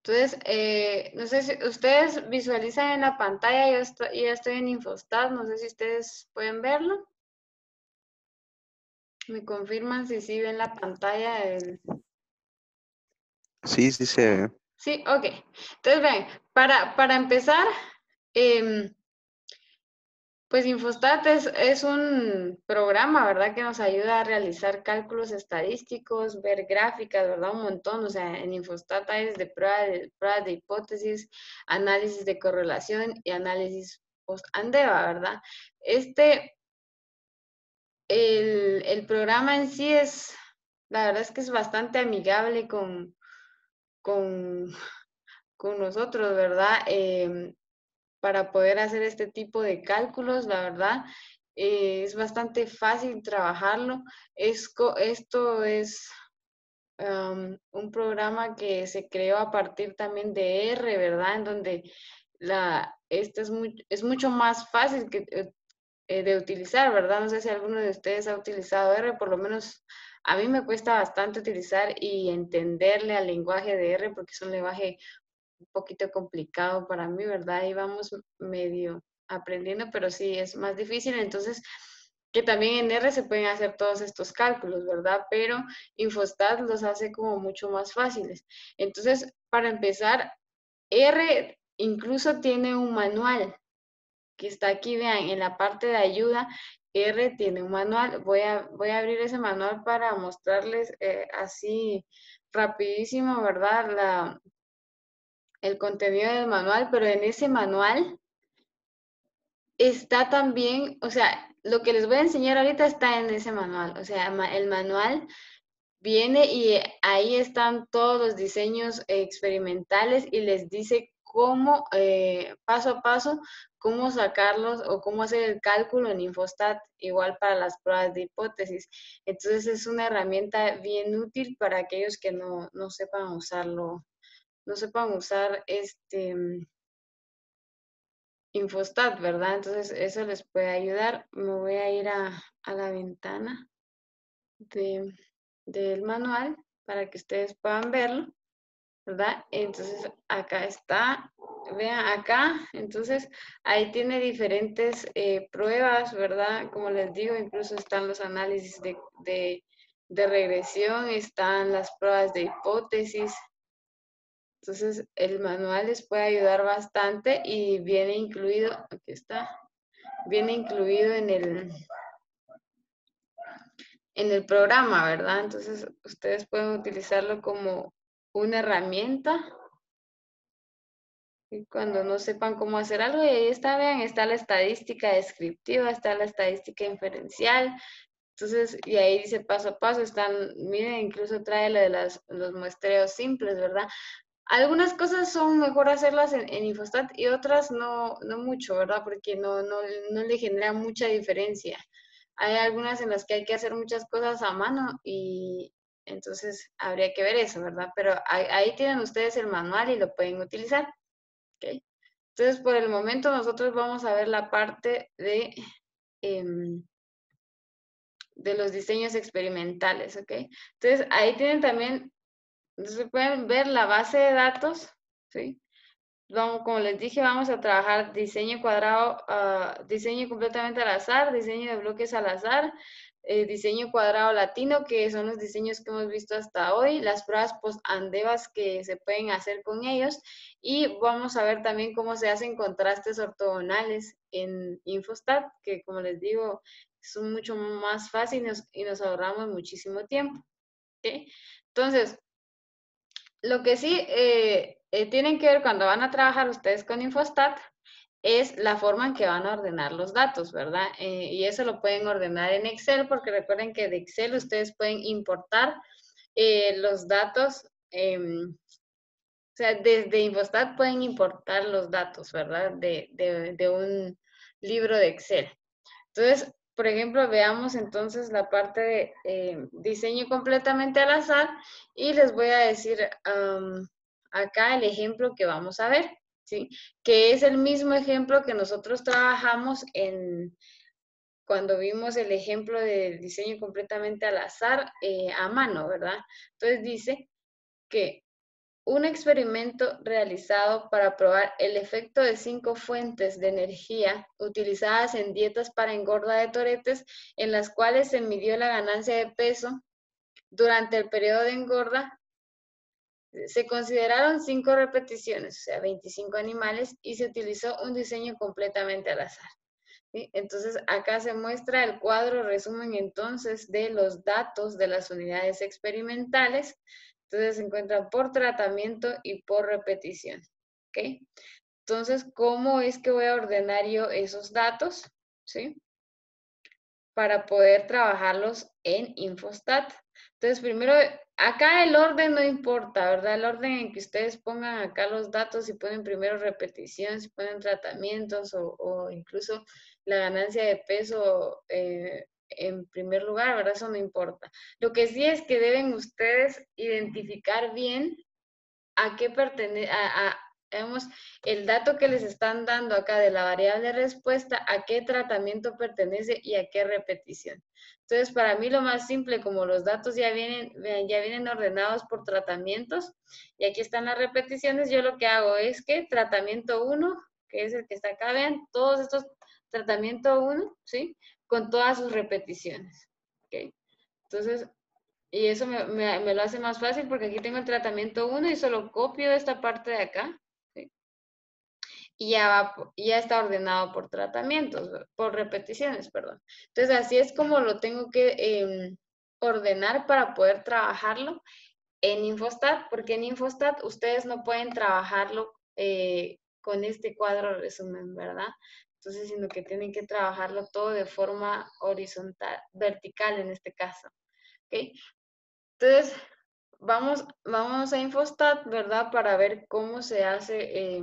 Entonces, no sé si ustedes visualizan en la pantalla, yo estoy en Infostat, no sé si ustedes pueden verlo. Me confirman si sí ven la pantalla del... Sí, sí se ve. Sí, ok. Entonces, ven, para empezar, em, pues Infostat es un programa, ¿verdad? Que nos ayuda a realizar cálculos estadísticos, ver gráficas, ¿verdad? Un montón. O sea, en Infostat hay desde pruebas de hipótesis, análisis de correlación y análisis post-ANDEVA, ¿verdad? El programa en sí la verdad es que es bastante amigable con, con nosotros, ¿verdad? Para poder hacer este tipo de cálculos, la verdad, es bastante fácil trabajarlo. Esto es un programa que se creó a partir también de R, ¿verdad? En donde este es mucho más fácil de utilizar, ¿verdad? No sé si alguno de ustedes ha utilizado R, por lo menos a mí me cuesta bastante utilizar y entenderle al lenguaje de R porque es un lenguaje un poquito complicado para mí, ¿verdad? Ahí vamos medio aprendiendo, pero sí es más difícil. Entonces, que también en R se pueden hacer todos estos cálculos, ¿verdad? Pero Infostat los hace como mucho más fáciles. Entonces, para empezar, R incluso tiene un manual que está aquí, vean, en la parte de ayuda. R tiene un manual. Voy a abrir ese manual para mostrarles así rapidísimo, ¿verdad? El contenido del manual, pero en ese manual está también, o sea, lo que les voy a enseñar ahorita está en ese manual, o sea, el manual viene y ahí están todos los diseños experimentales y les dice cómo, paso a paso, cómo sacarlos o cómo hacer el cálculo en Infostat, igual para las pruebas de hipótesis. Entonces es una herramienta bien útil para aquellos que no sepan usarlo, no sepan usar Infostat, ¿verdad? Entonces eso les puede ayudar. Me voy a ir a la ventana de, del manual para que ustedes puedan verlo, ¿verdad? Entonces acá está, vean acá, entonces ahí tiene diferentes pruebas, ¿verdad? Como les digo, incluso están los análisis de regresión, están las pruebas de hipótesis. Entonces, el manual les puede ayudar bastante y viene incluido, aquí está, viene incluido en el programa, ¿verdad? Entonces, ustedes pueden utilizarlo como una herramienta y cuando no sepan cómo hacer algo. Y ahí está, vean, está la estadística descriptiva, está la estadística inferencial. Entonces, y ahí dice paso a paso, miren, incluso trae lo de los muestreos simples, ¿verdad? Algunas cosas son mejor hacerlas en Infostat y otras no mucho, ¿verdad? Porque no le genera mucha diferencia. Hay algunas en las que hay que hacer muchas cosas a mano y entonces habría que ver eso, ¿verdad? Pero ahí tienen ustedes el manual y lo pueden utilizar, ¿ok? Entonces, por el momento nosotros vamos a ver la parte em, de los diseños experimentales, ¿ok? Entonces, ahí tienen también, se pueden ver la base de datos, ¿sí? Vamos, como les dije, vamos a trabajar diseño cuadrado, diseño completamente al azar, diseño de bloques al azar, diseño cuadrado latino, que son los diseños que hemos visto hasta hoy, las pruebas post-andevas que se pueden hacer con ellos, y vamos a ver también cómo se hacen contrastes ortogonales en Infostat, que como les digo, son mucho más fáciles y nos ahorramos muchísimo tiempo. ¿Ok? Entonces, lo que sí tienen que ver cuando van a trabajar ustedes con Infostat es la forma en que van a ordenar los datos, ¿verdad? Y eso lo pueden ordenar en Excel porque recuerden que de Excel ustedes pueden importar los datos, o sea, desde Infostat pueden importar los datos, ¿verdad? De un libro de Excel. Entonces, por ejemplo, veamos entonces la parte de diseño completamente al azar y les voy a decir acá el ejemplo que vamos a ver, ¿sí? Que es el mismo ejemplo que nosotros trabajamos cuando vimos el ejemplo de diseño completamente al azar a mano, ¿verdad? Entonces dice que un experimento realizado para probar el efecto de 5 fuentes de energía utilizadas en dietas para engorda de toretes, en las cuales se midió la ganancia de peso durante el periodo de engorda. Se consideraron 5 repeticiones, o sea, 25 animales, y se utilizó un diseño completamente al azar. ¿Sí? Entonces, acá se muestra el cuadro resumen entonces de los datos de las unidades experimentales. Entonces, se encuentran por tratamiento y por repetición. ¿Ok? Entonces, ¿cómo es que voy a ordenar yo esos datos? ¿Sí? Para poder trabajarlos en Infostat. Entonces, primero, acá el orden no importa, ¿verdad? El orden en que ustedes pongan acá los datos, si ponen primero repetición, si ponen tratamientos o incluso la ganancia de peso en primer lugar, ¿verdad? Eso no importa. Lo que sí es que deben ustedes identificar bien a qué pertenece, digamos, el dato que les están dando acá de la variable respuesta, a qué tratamiento pertenece y a qué repetición. Entonces, para mí lo más simple, como los datos ya vienen ordenados por tratamientos, y aquí están las repeticiones, yo lo que hago es que tratamiento 1, que es el que está acá, vean, todos estos, tratamiento 1, ¿sí? Con todas sus repeticiones, ¿ok? Entonces, y eso me lo hace más fácil porque aquí tengo el tratamiento 1 y solo copio esta parte de acá, ¿sí? Y ya está ordenado por tratamientos, por repeticiones, perdón. Entonces, así es como lo tengo que ordenar para poder trabajarlo en Infostat, porque en Infostat ustedes no pueden trabajarlo con este cuadro resumen, ¿verdad? Entonces, sino que tienen que trabajarlo todo de forma horizontal, vertical en este caso, ¿ok? Entonces, vamos a Infostat, ¿verdad? Para ver cómo se hace,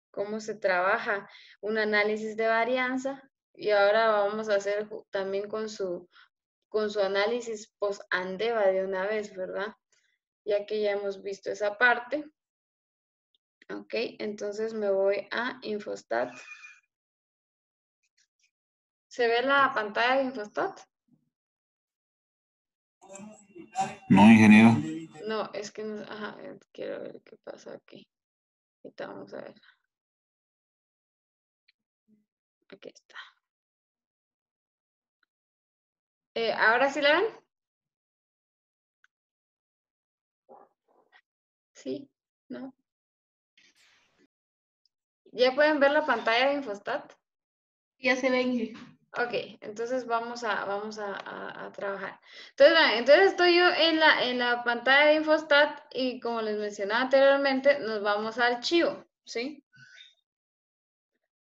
cómo se trabaja un análisis de varianza. Y ahora vamos a hacer también con su análisis post-ANDEVA de una vez, ¿verdad? Ya que ya hemos visto esa parte. Ok, entonces me voy a Infostat. ¿Se ve la pantalla de Infostat? No, ingeniero. No, es que no, ajá, quiero ver qué pasa aquí. Ahorita vamos a ver. Aquí está. ¿Ahora sí la ven? Sí, ¿no? ¿Ya pueden ver la pantalla de Infostat? Ya se ve. Ok, entonces vamos a trabajar. Entonces, entonces estoy yo en la pantalla de Infostat y como les mencionaba anteriormente, nos vamos al archivo, ¿sí?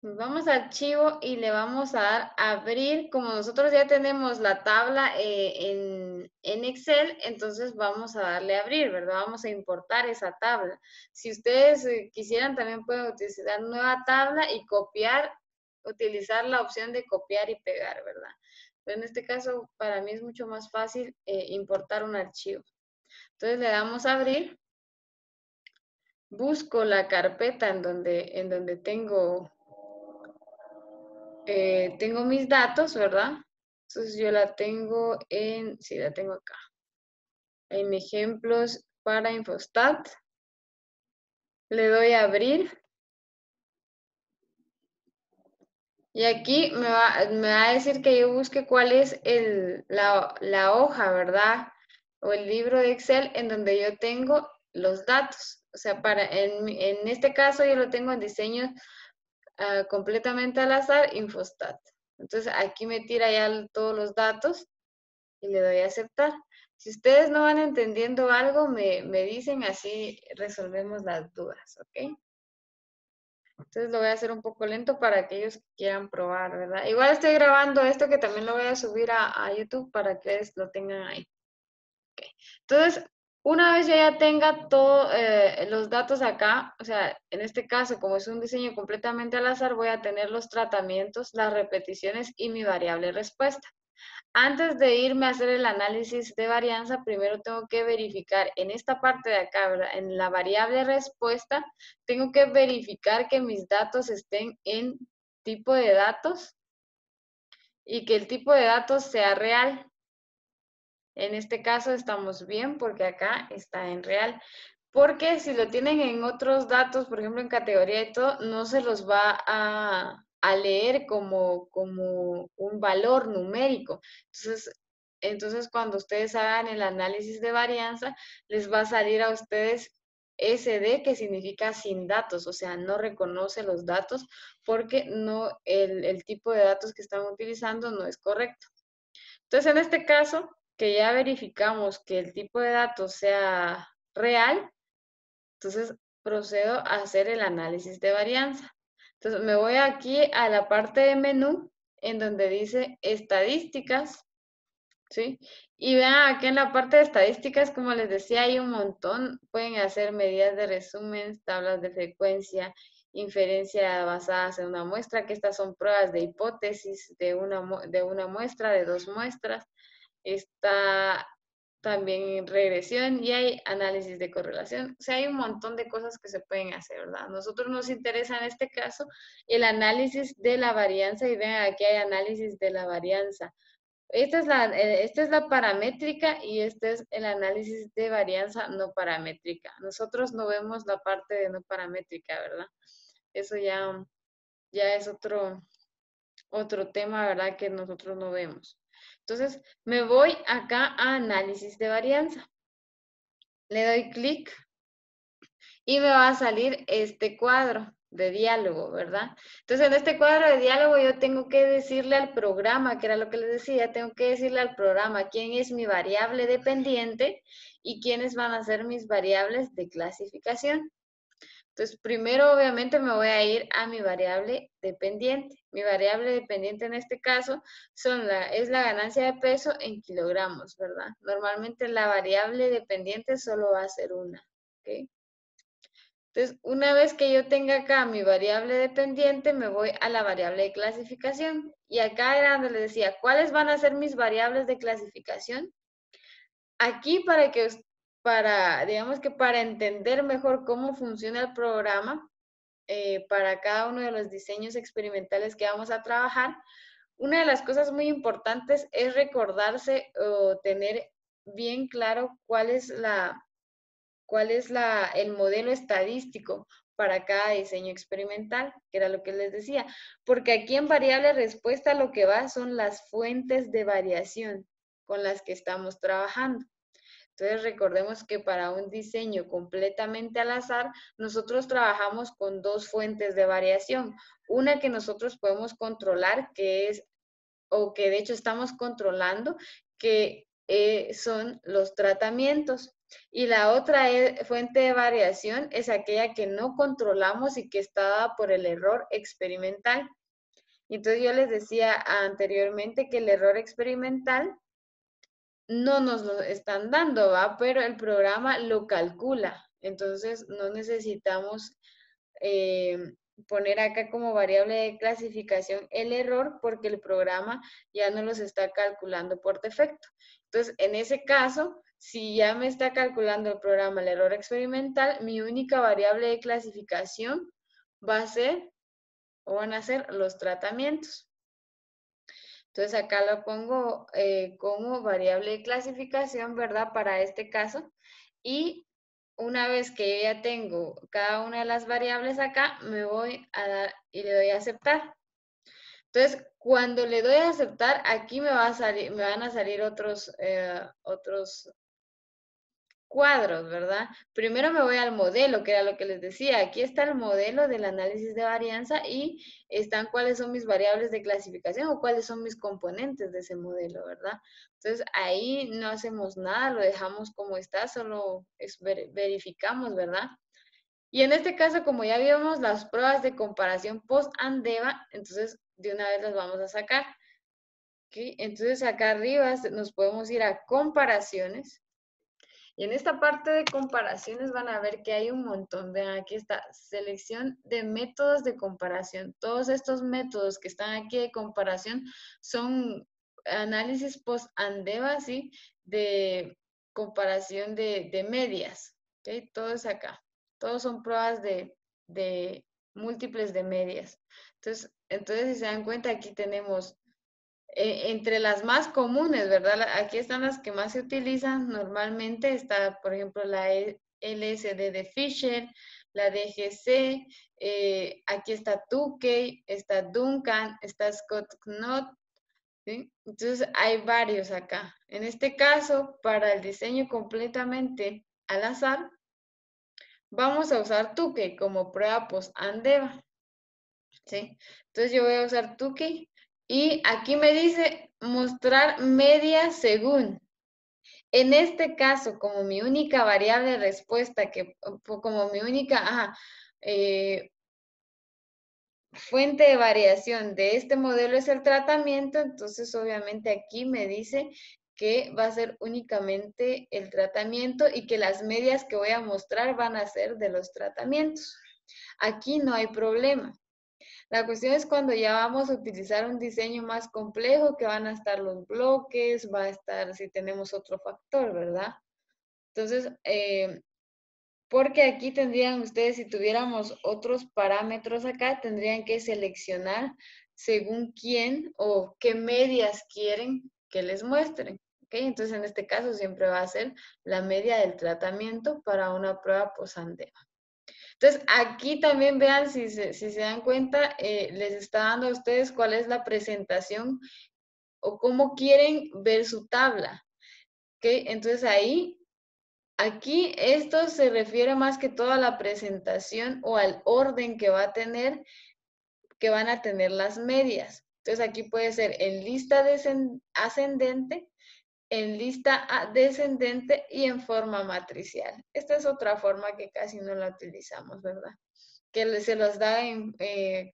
Nos vamos al archivo y le vamos a dar a abrir. Como nosotros ya tenemos la tabla en Excel, entonces vamos a darle a abrir, ¿verdad? Vamos a importar esa tabla. Si ustedes quisieran, también pueden utilizar nueva tabla y copiar, utilizar la opción de copiar y pegar, ¿verdad? Pero en este caso, para mí es mucho más fácil importar un archivo. Entonces le damos a abrir. Busco la carpeta en donde tengo mis datos, ¿verdad? Entonces yo la tengo sí, la tengo acá, en ejemplos para Infostat. Le doy a abrir. Y aquí me va a decir que yo busque cuál es la hoja, ¿verdad? O el libro de Excel en donde yo tengo los datos. O sea, en este caso yo lo tengo en diseño completamente al azar, Infostat. Entonces aquí me tira ya todos los datos y le doy a aceptar. Si ustedes no van entendiendo algo, me dicen, así resolvemos las dudas, ¿ok? Entonces lo voy a hacer un poco lento para aquellos que quieran probar, ¿verdad? Igual estoy grabando esto que también lo voy a subir a YouTube para que ustedes lo tengan ahí. Okay. Entonces, una vez yo ya tenga todos los datos acá, o sea, en este caso, como es un diseño completamente al azar, voy a tener los tratamientos, las repeticiones y mi variable respuesta. Antes de irme a hacer el análisis de varianza, primero tengo que verificar en esta parte de acá, ¿verdad? En la variable respuesta, tengo que verificar que mis datos estén en tipo de datos y que el tipo de datos sea real. En este caso estamos bien porque acá está en real. Porque si lo tienen en otros datos, por ejemplo en categoría y todo, no se los va a leer como un valor numérico. Entonces, cuando ustedes hagan el análisis de varianza, les va a salir a ustedes SD, que significa sin datos, o sea, no reconoce los datos porque no, el tipo de datos que están utilizando no es correcto. Entonces, en este caso, que ya verificamos que el tipo de datos sea real, entonces procedo a hacer el análisis de varianza. Entonces, me voy aquí a la parte de menú, en donde dice estadísticas, ¿sí? Y vean, aquí en la parte de estadísticas, como les decía, hay un montón. Pueden hacer medidas de resumen, tablas de frecuencia, inferencia basadas en una muestra, que estas son pruebas de hipótesis de una muestra, de dos muestras. Está también regresión y hay análisis de correlación. O sea, hay un montón de cosas que se pueden hacer, ¿verdad? A nosotros nos interesa en este caso el análisis de la varianza y vean, aquí hay análisis de la varianza. Esta es la paramétrica y este es el análisis de varianza no paramétrica. Nosotros no vemos la parte de no paramétrica, ¿verdad? Eso ya es otro tema, ¿verdad? Que nosotros no vemos. Entonces, me voy acá a análisis de varianza. Le doy clic y me va a salir este cuadro de diálogo, ¿verdad? Entonces, en este cuadro de diálogo yo tengo que decirle al programa, que era lo que les decía, tengo que decirle al programa quién es mi variable dependiente y quiénes van a ser mis variables de clasificación. Entonces, primero obviamente me voy a ir a mi variable dependiente. Mi variable dependiente en este caso es la ganancia de peso en kilogramos, ¿verdad? Normalmente la variable dependiente solo va a ser una, ¿ok? Entonces, una vez que yo tenga acá mi variable dependiente, me voy a la variable de clasificación. Y acá era donde les decía, ¿cuáles van a ser mis variables de clasificación? Aquí digamos que para entender mejor cómo funciona el programa, para cada uno de los diseños experimentales que vamos a trabajar, una de las cosas muy importantes es recordarse o tener bien claro cuál es el modelo estadístico para cada diseño experimental, que era lo que les decía, porque aquí en variable respuesta lo que va son las fuentes de variación con las que estamos trabajando. Entonces recordemos que para un diseño completamente al azar, nosotros trabajamos con dos fuentes de variación. Una que nosotros podemos controlar, o que de hecho estamos controlando, que son los tratamientos. Y la otra fuente de variación es aquella que no controlamos y que está dada por el error experimental. Entonces yo les decía anteriormente que el error experimental no nos lo están dando, ¿va? Pero el programa lo calcula. Entonces no necesitamos eh, poner acá como variable de clasificación el error porque el programa ya no los está calculando por defecto. Entonces, en ese caso, si ya me está calculando el programa el error experimental, mi única variable de clasificación va a ser o van a ser los tratamientos. Entonces acá lo pongo como variable de clasificación, ¿verdad? Para este caso. Y una vez que yo ya tengo cada una de las variables acá, me voy a dar y le doy a aceptar. Entonces, cuando le doy a aceptar, aquí me van a salir otros cuadros, ¿verdad? Primero me voy al modelo, que era lo que les decía. Aquí está el modelo del análisis de varianza y están cuáles son mis variables de clasificación o cuáles son mis componentes de ese modelo, ¿verdad? Entonces, ahí no hacemos nada, lo dejamos como está, solo verificamos, ¿verdad? Y en este caso, como ya vimos las pruebas de comparación post-ANDEVA, entonces de una vez las vamos a sacar. ¿Ok? Entonces acá arriba nos podemos ir a comparaciones. Y en esta parte de comparaciones van a ver que hay un montón. Vean, aquí está, selección de métodos de comparación. Todos estos métodos que están aquí de comparación son análisis post-ANDEVA, ¿sí? De comparación de medias. ¿Ok? Todo es acá. Todos son pruebas de múltiples de medias. Entonces, si se dan cuenta, aquí tenemos entre las más comunes, ¿verdad? Aquí están las que más se utilizan normalmente. Está, por ejemplo, la LSD de Fisher, la DGC, aquí está Tukey, está Duncan, está Scott Knott, ¿sí? Entonces hay varios acá. En este caso, para el diseño completamente al azar, vamos a usar Tukey como prueba post-Andeva, ¿sí? Entonces yo voy a usar Tukey y aquí me dice mostrar media según. En este caso, como mi única variable de respuesta, como mi única fuente de variación de este modelo es el tratamiento, entonces obviamente aquí me dice que va a ser únicamente el tratamiento y que las medias que voy a mostrar van a ser de los tratamientos. Aquí no hay problema. La cuestión es cuando ya vamos a utilizar un diseño más complejo, que van a estar los bloques, va a estar si tenemos otro factor, ¿verdad? Entonces, porque aquí tendrían ustedes, si tuviéramos otros parámetros acá, tendrían que seleccionar según quién o qué medias quieren que les muestren. ¿Ok? Entonces, en este caso siempre va a ser la media del tratamiento para una prueba post-Andeva. Entonces, aquí también vean, si se dan cuenta, les está dando a ustedes cuál es la presentación o cómo quieren ver su tabla. ¿Ok? Entonces, aquí esto se refiere más que todo a la presentación o al orden que que van a tener las medias. Entonces, aquí puede ser en lista ascendente, en lista descendente y en forma matricial. Esta es otra forma que casi no la utilizamos, ¿verdad? Que se los da,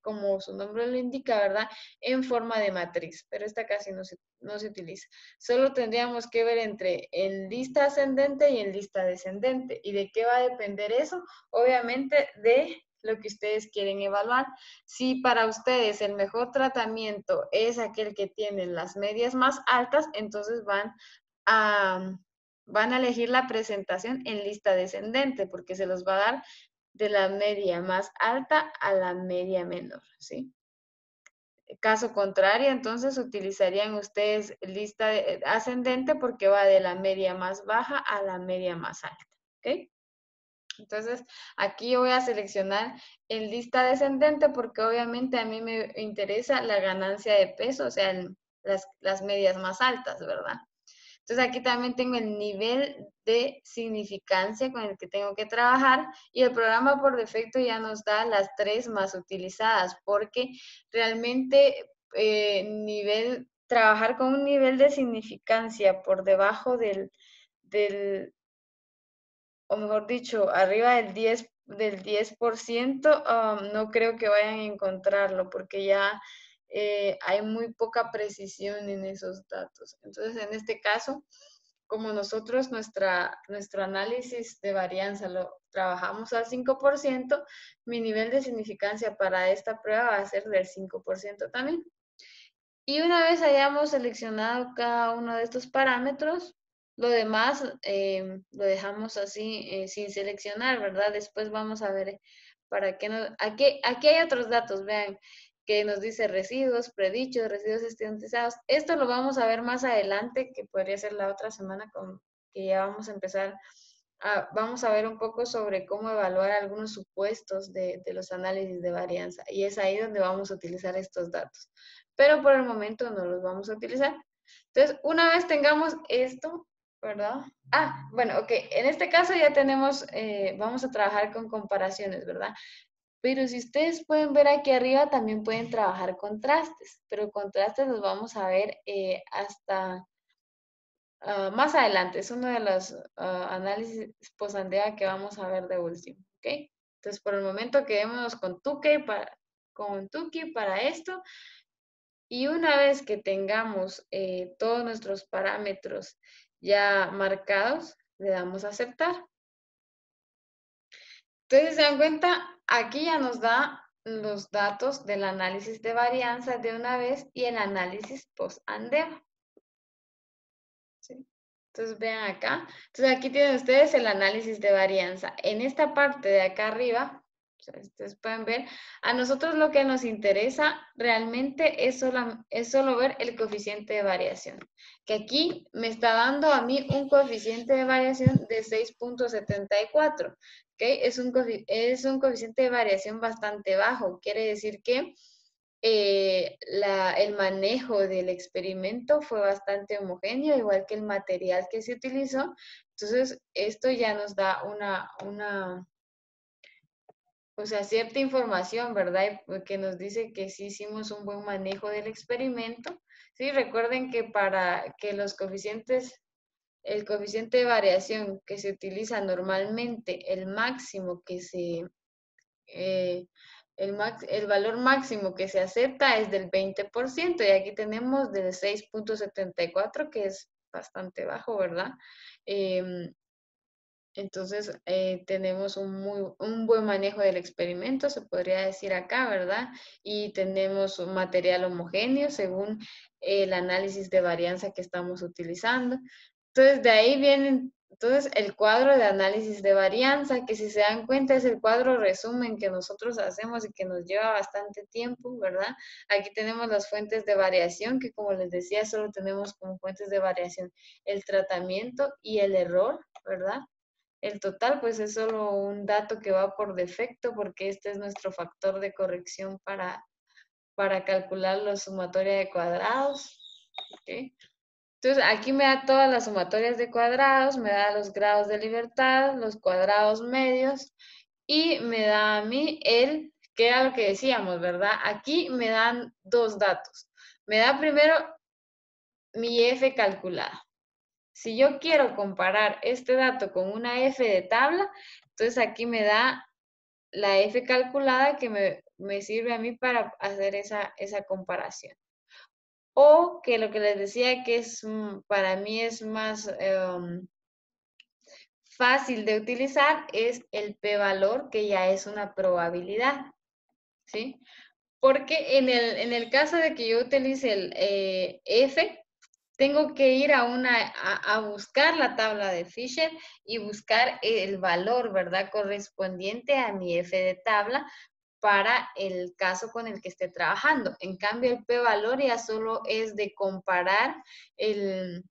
como su nombre lo indica, ¿verdad? En forma de matriz, pero esta casi no se utiliza. Solo tendríamos que ver entre en lista ascendente y en lista descendente. ¿Y de qué va a depender eso? Obviamente de lo que ustedes quieren evaluar. Si para ustedes el mejor tratamiento es aquel que tiene las medias más altas, entonces van a elegir la presentación en lista descendente, porque se los va a dar de la media más alta a la media menor, ¿sí? Caso contrario, entonces utilizarían ustedes lista ascendente porque va de la media más baja a la media más alta, ¿ok? Entonces, aquí yo voy a seleccionar en lista descendente porque obviamente a mí me interesa la ganancia de peso, o sea, las medias más altas, ¿verdad? Entonces aquí también tengo el nivel de significancia con el que tengo que trabajar y el programa por defecto ya nos da las 3 más utilizadas porque realmente trabajar con un nivel de significancia por debajo del o mejor dicho, arriba del 10%, no creo que vayan a encontrarlo porque ya hay muy poca precisión en esos datos. Entonces, en este caso, como nosotros nuestro análisis de varianza lo trabajamos al 5%, mi nivel de significancia para esta prueba va a ser del 5% también. Y una vez hayamos seleccionado cada uno de estos parámetros, lo demás lo dejamos así sin seleccionar, ¿verdad? Después vamos a ver para qué nos... Aquí hay otros datos, vean, que nos dice residuos predichos, residuos estantizados. Esto lo vamos a ver más adelante, que podría ser la otra semana que ya vamos a empezar. Vamos a ver un poco sobre cómo evaluar algunos supuestos de los análisis de varianza. Y es ahí donde vamos a utilizar estos datos. Pero por el momento no los vamos a utilizar. Entonces, una vez tengamos esto, ¿verdad? Bueno, ok. En este caso ya tenemos, vamos a trabajar con comparaciones, ¿verdad? Pero si ustedes pueden ver aquí arriba, también pueden trabajar contrastes. Pero contrastes los vamos a ver hasta más adelante. Es uno de los análisis post-Andeva que vamos a ver de último, ¿ok? Entonces, por el momento quedémonos con Tukey para esto. Y una vez que tengamos todos nuestros parámetros ya marcados, le damos a aceptar. Entonces, se dan cuenta, aquí ya nos da los datos del análisis de varianza de una vez y el análisis post-Andeva. ¿Sí? Entonces, vean acá. Entonces, aquí tienen ustedes el análisis de varianza. En esta parte de acá arriba, O sea, ustedes pueden ver, a nosotros lo que nos interesa realmente es solo ver el coeficiente de variación, que aquí me está dando a mí un coeficiente de variación de 6.74, ¿ok? Es un coeficiente de variación bastante bajo, quiere decir que el manejo del experimento fue bastante homogéneo, igual que el material que se utilizó. Entonces, esto ya nos da o sea, cierta información, ¿verdad? Que nos dice que sí hicimos un buen manejo del experimento. Sí, recuerden que para que los coeficientes, el coeficiente de variación que se utiliza normalmente, el máximo que se, el valor máximo que se acepta es del 20%, y aquí tenemos del 6.74, que es bastante bajo, ¿verdad? Entonces, tenemos un buen manejo del experimento, se podría decir acá, ¿verdad? Y tenemos un material homogéneo según el análisis de varianza que estamos utilizando. Entonces, de ahí viene entonces el cuadro de análisis de varianza, que si se dan cuenta es el cuadro resumen que nosotros hacemos y que nos lleva bastante tiempo, ¿verdad? Aquí tenemos las fuentes de variación, que como les decía, solo tenemos como fuentes de variación el tratamiento y el error, ¿verdad? El total, pues es solo un dato que va por defecto porque este es nuestro factor de corrección para calcular la sumatoria de cuadrados. ¿Ok? Entonces, aquí me da todas las sumatorias de cuadrados, me da los grados de libertad, los cuadrados medios y me da a mí que era lo que decíamos, ¿verdad? Aquí me dan dos datos. Me da primero mi F calculada. Si yo quiero comparar este dato con una F de tabla, entonces aquí me da la F calculada que me sirve a mí para hacer esa comparación. O que lo que les decía que es para mí es más fácil de utilizar es el p-valor, que ya es una probabilidad, ¿sí? Porque en el caso de que yo utilice el F, tengo que ir a buscar la tabla de Fisher y buscar el valor, ¿verdad? Correspondiente a mi F de tabla para el caso con el que esté trabajando. En cambio, el p-valor ya solo es de comparar el,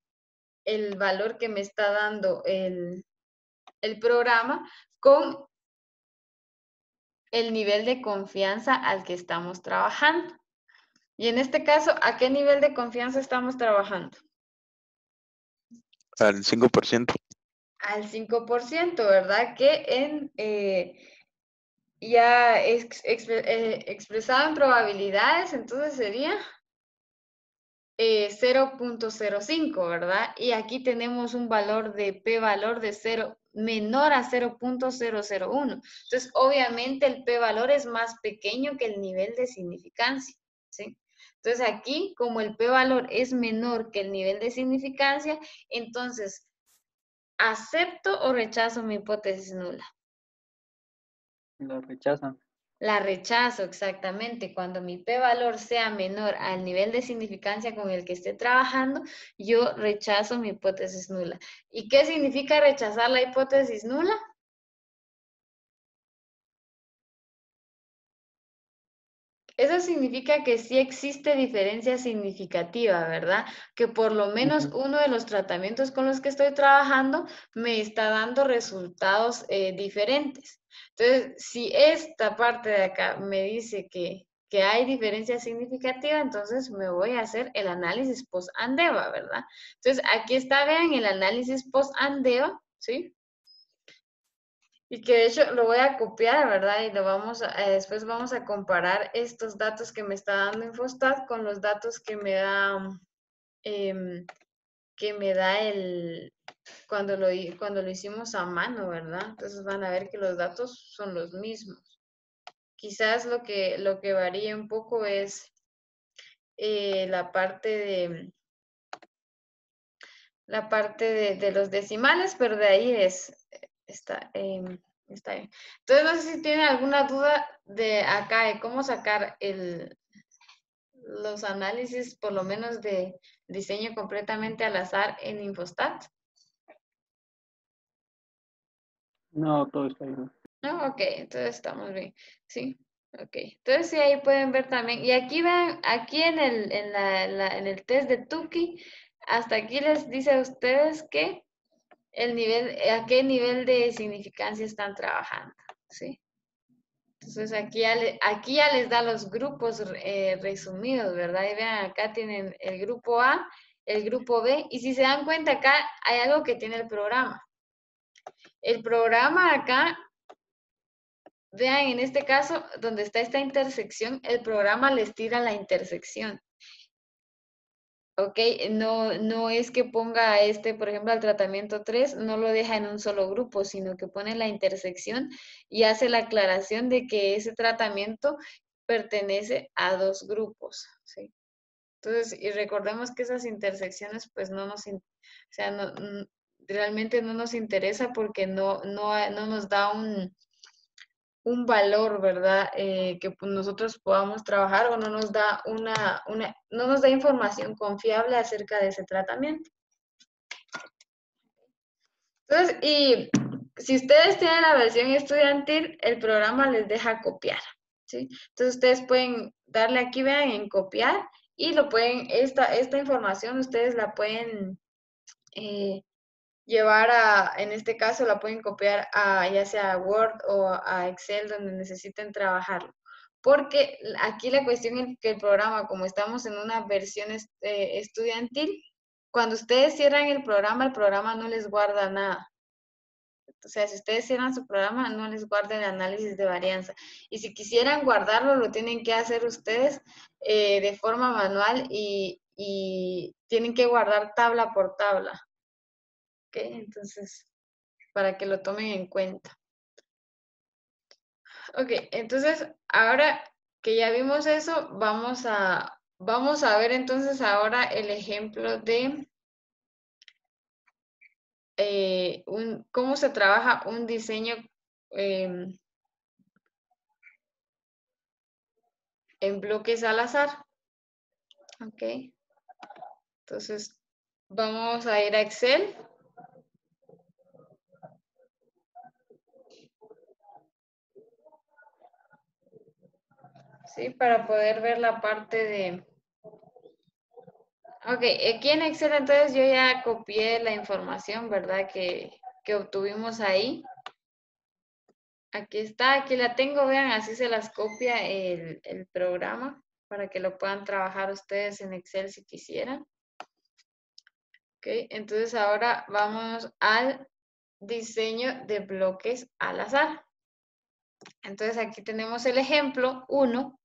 el valor que me está dando el programa con el nivel de confianza al que estamos trabajando. Y en este caso, ¿a qué nivel de confianza estamos trabajando? Al 5%. Al 5%, ¿verdad? Que ya expresado en probabilidades, entonces sería 0.05, ¿verdad? Y aquí tenemos un valor de p-valor de 0 menor a 0.001. Entonces, obviamente el p-valor es más pequeño que el nivel de significancia, ¿sí? Entonces, aquí, como el p-valor es menor que el nivel de significancia, entonces, ¿acepto o rechazo mi hipótesis nula? Lo rechazan. La rechazo, exactamente. Cuando mi p-valor sea menor al nivel de significancia con el que esté trabajando, yo rechazo mi hipótesis nula. ¿Y qué significa rechazar la hipótesis nula? Eso significa que sí existe diferencia significativa, ¿verdad? Que por lo menos uno de los tratamientos con los que estoy trabajando me está dando resultados diferentes. Entonces, si esta parte de acá me dice que hay diferencia significativa, entonces me voy a hacer el análisis post-ANDEVA, ¿verdad? Entonces, aquí está, vean, el análisis post-ANDEVA, ¿sí? Y que de hecho lo voy a copiar, ¿verdad? Y después vamos a comparar estos datos que me está dando Infostat con los datos em, que me da cuando lo hicimos a mano, ¿verdad? Entonces van a ver que los datos son los mismos. Quizás lo que varía un poco es la parte de los decimales, pero de ahí está bien. Entonces, no sé si tienen alguna duda de acá, de cómo sacar los análisis, por lo menos de diseño completamente al azar en Infostat. No, todo está bien. No, ok, entonces estamos bien. Sí, ok. Entonces sí, ahí pueden ver también. Y aquí vean, aquí en el test de Tukey, hasta aquí les dice a ustedes que el nivel, a qué nivel de significancia están trabajando, ¿sí? Entonces aquí ya les da los grupos resumidos, ¿verdad? Y vean, acá tienen el grupo A, el grupo B, y si se dan cuenta acá hay algo que tiene el programa. El programa acá, vean, en este caso, donde está esta intersección, el programa les tira la intersección. ¿Ok? No es que ponga por ejemplo, al tratamiento 3, no lo deja en un solo grupo, sino que pone la intersección y hace la aclaración de que ese tratamiento pertenece a dos grupos, ¿sí? Entonces, y recordemos que esas intersecciones, pues o sea, realmente no nos interesa porque no nos da un valor, ¿verdad? Que pues, nosotros podamos trabajar o no nos da no nos da información confiable acerca de ese tratamiento. Entonces, y si ustedes tienen la versión estudiantil, el programa les deja copiar, ¿sí? Entonces, ustedes pueden darle aquí, vean, en copiar y esta información ustedes la pueden llevar en este caso la pueden copiar a ya sea a Word o a Excel donde necesiten trabajarlo. Porque aquí la cuestión es que el programa, como estamos en una versión estudiantil, cuando ustedes cierran el programa no les guarda nada. O sea, si ustedes cierran su programa, no les guarda el análisis de varianza. Y si quisieran guardarlo, lo tienen que hacer ustedes de forma manual y tienen que guardar tabla por tabla. ¿Ok? Entonces, para que lo tomen en cuenta. Ok, entonces ahora que ya vimos eso, vamos a ver entonces ahora el ejemplo de cómo se trabaja un diseño en bloques al azar. Ok, entonces vamos a ir a Excel. Sí, para poder ver la parte de... Ok, aquí en Excel entonces yo ya copié la información, ¿verdad? Que obtuvimos ahí. Aquí está, aquí la tengo, vean, así se las copia el programa para que lo puedan trabajar ustedes en Excel si quisieran. Ok, entonces ahora vamos al diseño de bloques al azar. Entonces aquí tenemos el ejemplo 1,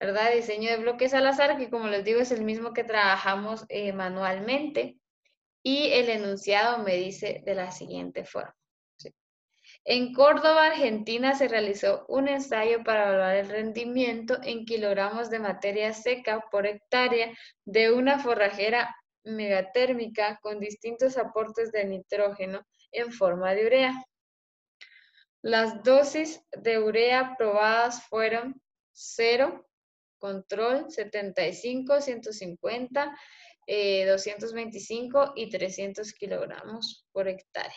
¿verdad? Diseño de bloques al azar, que como les digo es el mismo que trabajamos manualmente. Y el enunciado me dice de la siguiente forma. ¿Sí? En Córdoba, Argentina, se realizó un ensayo para evaluar el rendimiento en kilogramos de materia seca por hectárea de una forrajera megatérmica con distintos aportes de nitrógeno en forma de urea. Las dosis de urea probadas fueron 0, control 75, 150, 225 y 300 kilogramos por hectárea.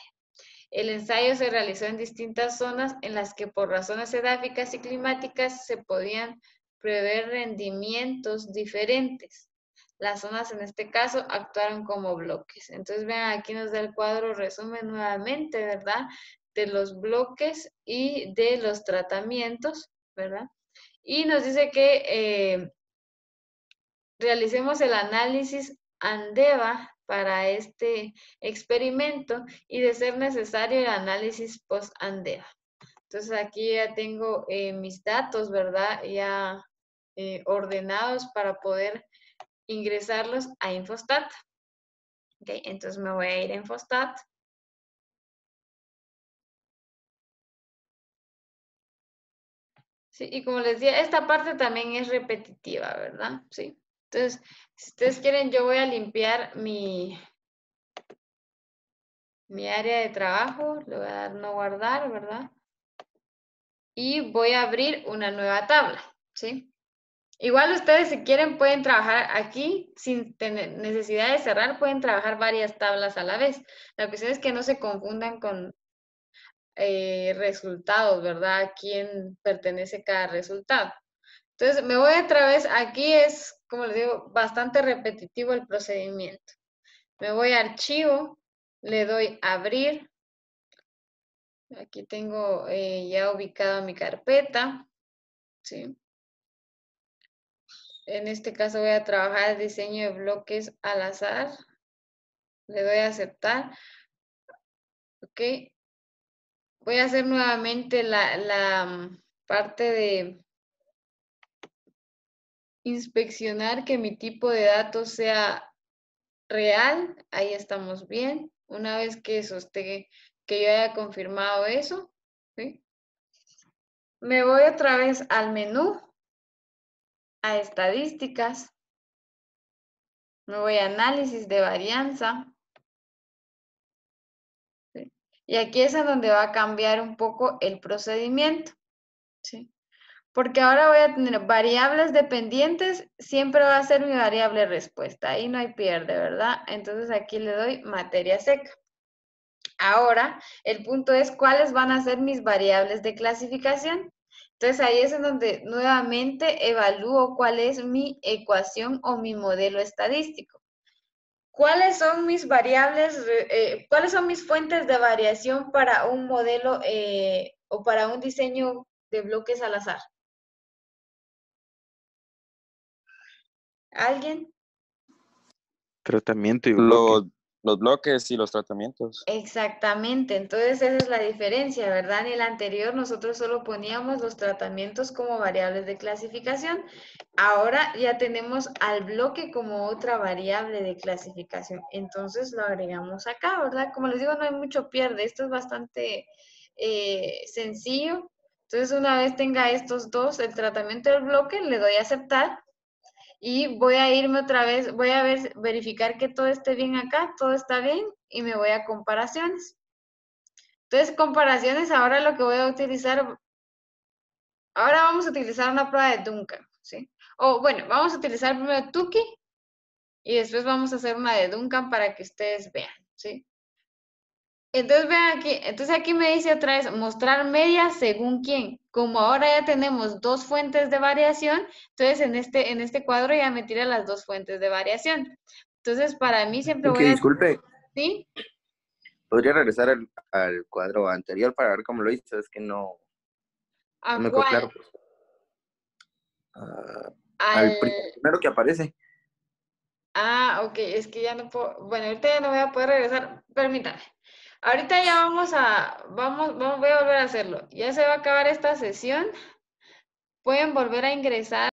El ensayo se realizó en distintas zonas en las que por razones edáficas y climáticas se podían prever rendimientos diferentes. Las zonas en este caso actuaron como bloques. Entonces vean, aquí nos da el cuadro resumen nuevamente, ¿verdad? De los bloques y de los tratamientos, ¿verdad? Y nos dice que realicemos el análisis ANDEVA para este experimento y de ser necesario el análisis post-ANDEVA. Entonces aquí ya tengo mis datos, ¿verdad? Ya ordenados para poder ingresarlos a Infostat. Ok, entonces me voy a ir a Infostat. Sí, y como les decía, esta parte también es repetitiva, ¿verdad? Sí. Entonces, si ustedes quieren, yo voy a limpiar mi área de trabajo, le voy a dar no guardar, ¿verdad? Y voy a abrir una nueva tabla, ¿sí? Igual ustedes si quieren pueden trabajar aquí sin tener necesidad de cerrar, pueden trabajar varias tablas a la vez. La cuestión es que no se confundan con resultados, ¿verdad? A quién pertenece cada resultado. Entonces, me voy otra vez. Aquí es, como les digo, bastante repetitivo el procedimiento. Me voy a archivo, le doy abrir. Aquí tengo ya ubicada mi carpeta, ¿sí? En este caso voy a trabajar el diseño de bloques al azar. Le doy a aceptar. Ok. Voy a hacer nuevamente la parte de inspeccionar que mi tipo de datos sea real. Ahí estamos bien. Una vez que eso esté, que yo haya confirmado eso, ¿sí? Me voy otra vez al menú, a estadísticas. Me voy a análisis de varianza. ¿Sí? Y aquí es en donde va a cambiar un poco el procedimiento. ¿Sí? Porque ahora voy a tener variables dependientes, siempre va a ser mi variable respuesta. Ahí no hay pierde, ¿verdad? Entonces aquí le doy materia seca. Ahora, el punto es cuáles van a ser mis variables de clasificación. Entonces ahí es en donde nuevamente evalúo cuál es mi ecuación o mi modelo estadístico. ¿Cuáles son mis variables, cuáles son mis fuentes de variación para un modelo o para un diseño de bloques al azar? ¿Alguien? Tratamiento y bloque. Los bloques y los tratamientos. Exactamente, entonces esa es la diferencia, ¿verdad? En el anterior nosotros solo poníamos los tratamientos como variables de clasificación. Ahora ya tenemos al bloque como otra variable de clasificación. Entonces lo agregamos acá, ¿verdad? Como les digo, no hay mucho pierde. Esto es bastante sencillo. Entonces una vez tenga estos dos, el tratamiento del bloque, le doy a aceptar. Y voy a irme otra vez, voy a verificar que todo esté bien acá, todo está bien, y me voy a comparaciones. Entonces, comparaciones, ahora lo que voy a utilizar, ahora vamos a utilizar una prueba de Duncan, ¿sí? O bueno, vamos a utilizar primero Tukey y después vamos a hacer una de Duncan para que ustedes vean, ¿sí? Entonces vean aquí, entonces aquí me dice otra vez mostrar media según quién. Como ahora ya tenemos dos fuentes de variación, entonces en este cuadro ya me tira las dos fuentes de variación. Entonces para mí siempre Ok, voy a... disculpe, ¿Sí? ¿podría regresar al cuadro anterior para ver cómo lo hizo? Es que no ¿A me quedó cuál? claro. Ah, Al... al primero que aparece. Ah, ok, es que ya no puedo... Bueno, ahorita ya no voy a poder regresar. Permítame. Ahorita ya vamos a... voy a volver a hacerlo. Ya se va a acabar esta sesión. Pueden volver a ingresar.